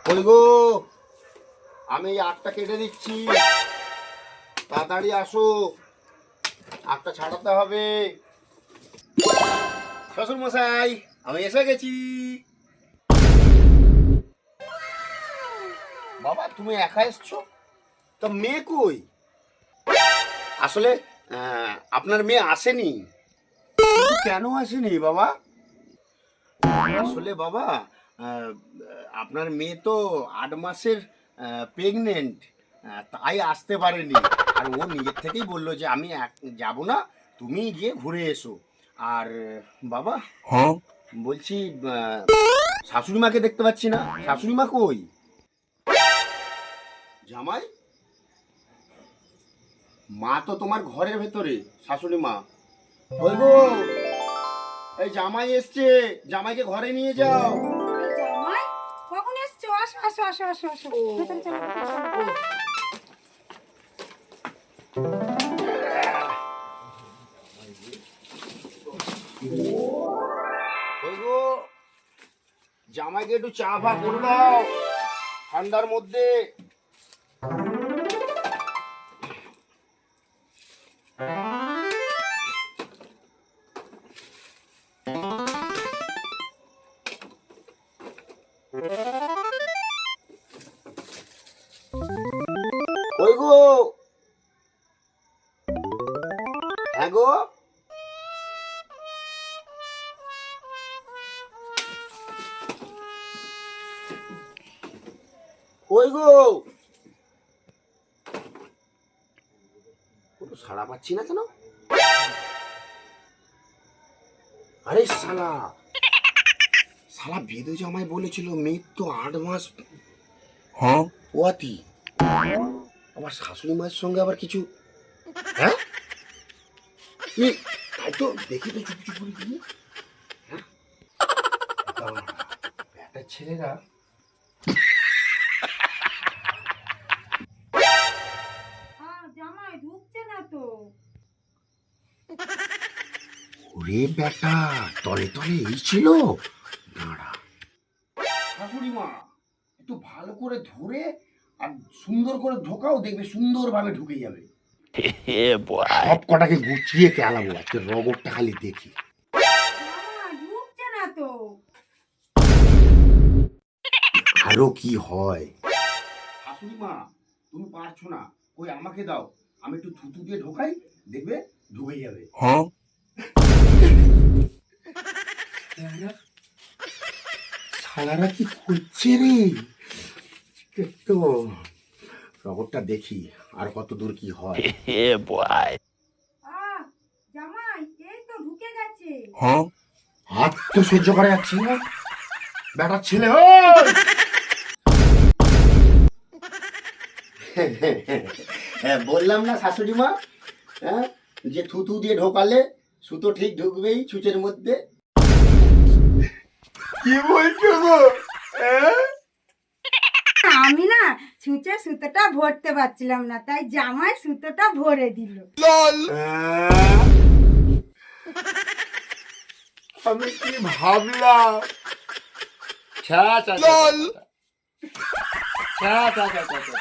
কই গো, আমি এই আটটা কেটে দিচ্ছি, তাড়াতাড়ি আসো, আটটা ছাড়াতে হবে। শ্বশুর মশাই, আমি এসে গেছি। বাবা তুমি একা এসছো, তো মেয়ে কই? আসলে আপনার মেয়ে আসেনি। কিন্তু কেন আসেনি বাবা? আসলে বাবা, আহ, আপনার মেয়ে তো 8 মাসের প্রেগনেন্ট, তাই আসতে পারেনি। আর ও নিজের থেকেই বললো যে আমি যাব না, তুমি গিয়ে ঘুরে এসো। আর বাবা, হ্যাঁ বলছি, শাশুড়ি মাকে দেখতে পাচ্ছি না, শাশুড়ি মা কই? জামাই মা তো তোমার ঘরের ভেতরে, শাশুড়ি মা। ওই গো, এই জামাই এসছে, জামাইকে ঘরে নিয়ে যাও। জামাই কখন এসছো? আসো আসো আসো আসো আসো, ভেতরে চলো, ভেতরে চলো। ওই গো, জামাইকে একটু চা ফা করে দাও ঠান্ডার মধ্যে। ওই গো, হ্যাঁ গো, ওই গো, কোনো সাড়া পাচ্ছি না কেন? আরে শালা, শালা বেদু জামাই বলেছিল মেয়ের তো 8 মাস, হ্যাঁ পোয়াতি। আবার শাশুড়ি মায়ের সঙ্গে আবার কিছু, হ্যাঁ তাই তো দেখি তো চুপ চুপ করে দিয়ে, হ্যাঁ একটা ছেলেরা। জামাই ঢুকছে না তো। ওরে বেটা, তলে তলে এই ছিল। দাঁড়া, শাশুড়ি মা একটু ভালো করে ধরে আর সুন্দর করে ঢোকাও, দেখবে সুন্দরভাবে ঢুকে যাবে। সব কটাকে গুছিয়ে কেলাবো আজকে, রগরটা খালি দেখি। জামাই ঢুকছে না তো। আরো কি হয়? শাশুড়ি মা তুমি পারছো না, ওই আমাকে দাও, আমি একটু থুতু দিয়ে ঢোকাই, দেখবে ঢুকে যাবে। হ্যাঁ শালারা কি করছে রে? তো খবরটা দেখি আর কত দূর কি হয়। জামাই এই তো ঢুকে গেছে। হ্যাঁ হাত তো সহ্য করা যাচ্ছে না, বেটার ছেলে। ও হ্যাঁ বললাম না শাশুড়ি মা, হ্যাঁ যে থুতু দিয়ে ঢোকালে সুতো ঠিক ঢুকবেই ছুঁচের মধ্যে। কি বলছো গো? আমি না ছুঁচে সুতোটা ভরতে পারছিলাম না, তাই জামাই সুতোটা ভরে দিল। আমি কি ভাবলাম? ছা ছা ছা ছা ছা ছা ছা ছা ছা।